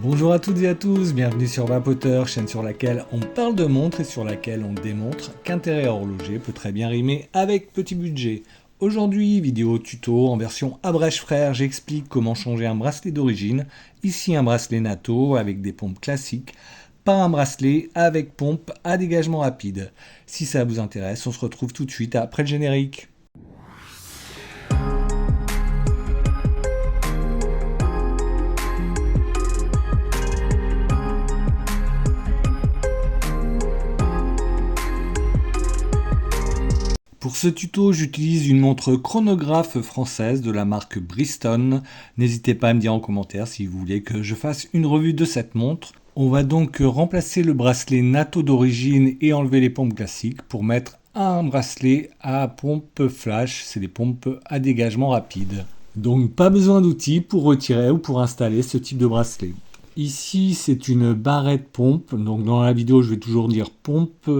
Bonjour à toutes et à tous, bienvenue sur Vapoteur, chaîne sur laquelle on parle de montres et sur laquelle on démontre qu'intérêt horloger peut très bien rimer avec petit budget. Aujourd'hui, vidéo tuto en version abrège frère, j'explique comment changer un bracelet d'origine, ici un bracelet NATO avec des pompes classiques, par un bracelet avec pompe à dégagement rapide. Si ça vous intéresse, on se retrouve tout de suite après le générique. Pour ce tuto, j'utilise une montre chronographe française de la marque Briston. N'hésitez pas à me dire en commentaire si vous voulez que je fasse une revue de cette montre. On va donc remplacer le bracelet NATO d'origine et enlever les pompes classiques pour mettre un bracelet à pompe flash, c'est des pompes à dégagement rapide. Donc pas besoin d'outils pour retirer ou pour installer ce type de bracelet. Ici c'est une barrette pompe, donc dans la vidéo je vais toujours dire pompe.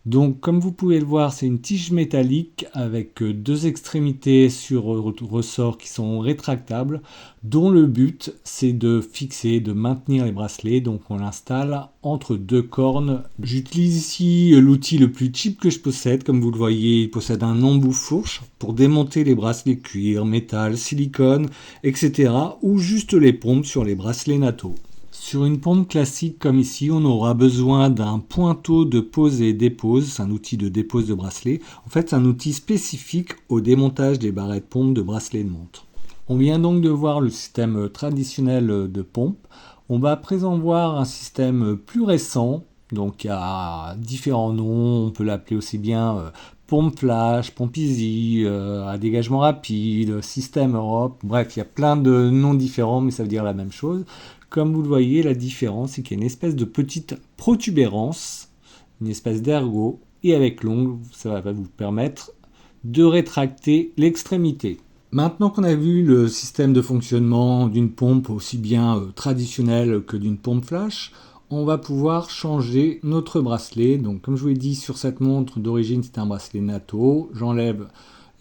Donc comme vous pouvez le voir, c'est une tige métallique avec deux extrémités sur ressort qui sont rétractables, dont le but c'est de fixer, de maintenir les bracelets. Donc on l'installe entre deux cornes. J'utilise ici l'outil le plus cheap que je possède. Comme vous le voyez, il possède un embout fourche pour démonter les bracelets cuir, métal, silicone, etc. ou juste les pompes sur les bracelets NATO. Sur une pompe classique comme ici, on aura besoin d'un pointeau de pose et dépose, c'est un outil de dépose de bracelet. En fait, c'est un outil spécifique au démontage des barrettes pompes de bracelets de montre. On vient donc de voir le système traditionnel de pompe. On va à présent voir un système plus récent, donc il y a différents noms, on peut l'appeler aussi bien pompe flash, pompe easy, à dégagement rapide, système Europe, bref, il y a plein de noms différents, mais ça veut dire la même chose. Comme vous le voyez, la différence, c'est qu'il y a une espèce de petite protubérance, une espèce d'ergot, et avec l'ongle, ça va vous permettre de rétracter l'extrémité. Maintenant qu'on a vu le système de fonctionnement d'une pompe aussi bien traditionnelle que d'une pompe flash, on va pouvoir changer notre bracelet. Donc comme je vous l'ai dit, sur cette montre d'origine, c'est un bracelet NATO. J'enlève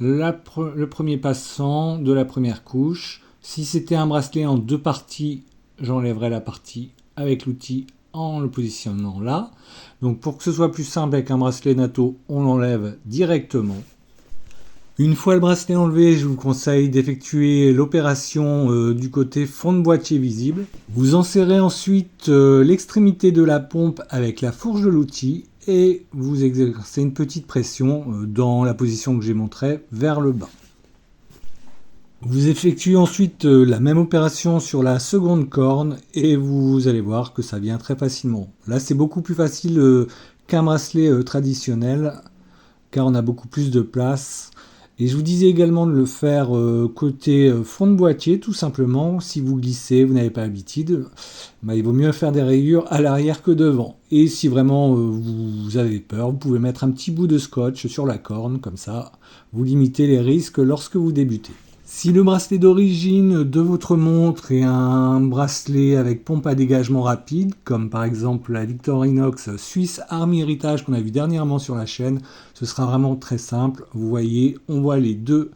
le premier passant de la première couche. Si c'était un bracelet en deux parties, j'enlèverai la partie avec l'outil en le positionnant là. Donc pour que ce soit plus simple avec un bracelet NATO, on l'enlève directement. Une fois le bracelet enlevé, je vous conseille d'effectuer l'opération du côté fond de boîtier visible. Vous enserrez ensuite l'extrémité de la pompe avec la fourche de l'outil et vous exercez une petite pression dans la position que j'ai montrée vers le bas. Vous effectuez ensuite la même opération sur la seconde corne et vous allez voir que ça vient très facilement. Là c'est beaucoup plus facile qu'un bracelet traditionnel car on a beaucoup plus de place. Et je vous disais également de le faire côté fond de boîtier tout simplement. Si vous glissez, vous n'avez pas l'habitude, il vaut mieux faire des rayures à l'arrière que devant. Et si vraiment vous avez peur, vous pouvez mettre un petit bout de scotch sur la corne, comme ça vous limitez les risques lorsque vous débutez. Si le bracelet d'origine de votre montre est un bracelet avec pompe à dégagement rapide, comme par exemple la Victorinox Swiss Army Heritage qu'on a vu dernièrement sur la chaîne, ce sera vraiment très simple. Vous voyez, on voit les deux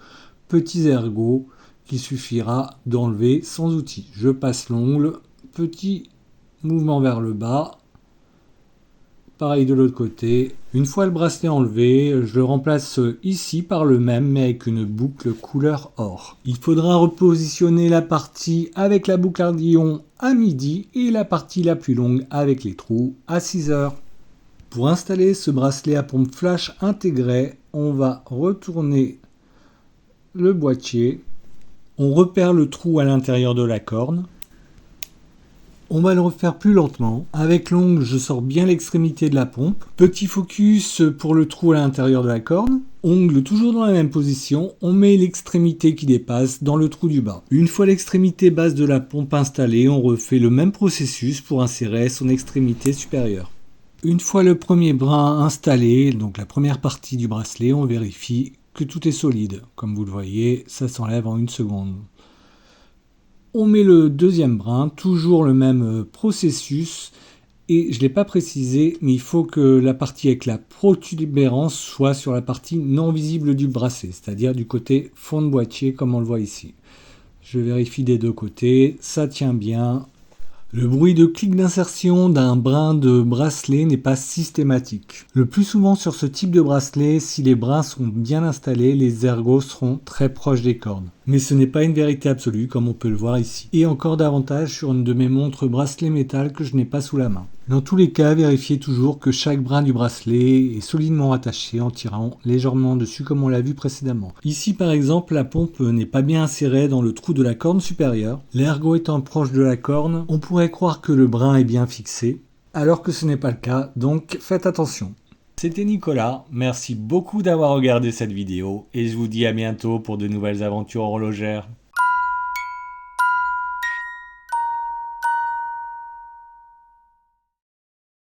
petits ergots qu'il suffira d'enlever sans outil. Je passe l'ongle, petit mouvement vers le bas. Pareil de l'autre côté. Une fois le bracelet enlevé, je le remplace ici par le même mais avec une boucle couleur or. Il faudra repositionner la partie avec la boucle ardillon à midi et la partie la plus longue avec les trous à 6 heures. Pour installer ce bracelet à pompe flash intégré, on va retourner le boîtier. On repère le trou à l'intérieur de la corne. On va le refaire plus lentement. Avec l'ongle, je sors bien l'extrémité de la pompe. Petit focus pour le trou à l'intérieur de la corne. Ongle toujours dans la même position. On met l'extrémité qui dépasse dans le trou du bas. Une fois l'extrémité basse de la pompe installée, on refait le même processus pour insérer son extrémité supérieure. Une fois le premier brin installé, donc la première partie du bracelet, on vérifie que tout est solide. Comme vous le voyez, ça s'enlève en une seconde. On met le deuxième brin, toujours le même processus, et je ne l'ai pas précisé, mais il faut que la partie avec la protubérance soit sur la partie non visible du bracelet, c'est-à-dire du côté fond de boîtier comme on le voit ici. Je vérifie des deux côtés, ça tient bien. Le bruit de clic d'insertion d'un brin de bracelet n'est pas systématique. Le plus souvent sur ce type de bracelet, si les brins sont bien installés, les ergots seront très proches des cordes. Mais ce n'est pas une vérité absolue comme on peut le voir ici. Et encore davantage sur une de mes montres bracelet métal que je n'ai pas sous la main. Dans tous les cas, vérifiez toujours que chaque brin du bracelet est solidement attaché en tirant légèrement dessus comme on l'a vu précédemment. Ici par exemple, la pompe n'est pas bien insérée dans le trou de la corne supérieure. L'ergot étant proche de la corne, on pourrait croire que le brin est bien fixé, alors que ce n'est pas le cas, donc faites attention. C'était Nicolas, merci beaucoup d'avoir regardé cette vidéo et je vous dis à bientôt pour de nouvelles aventures horlogères.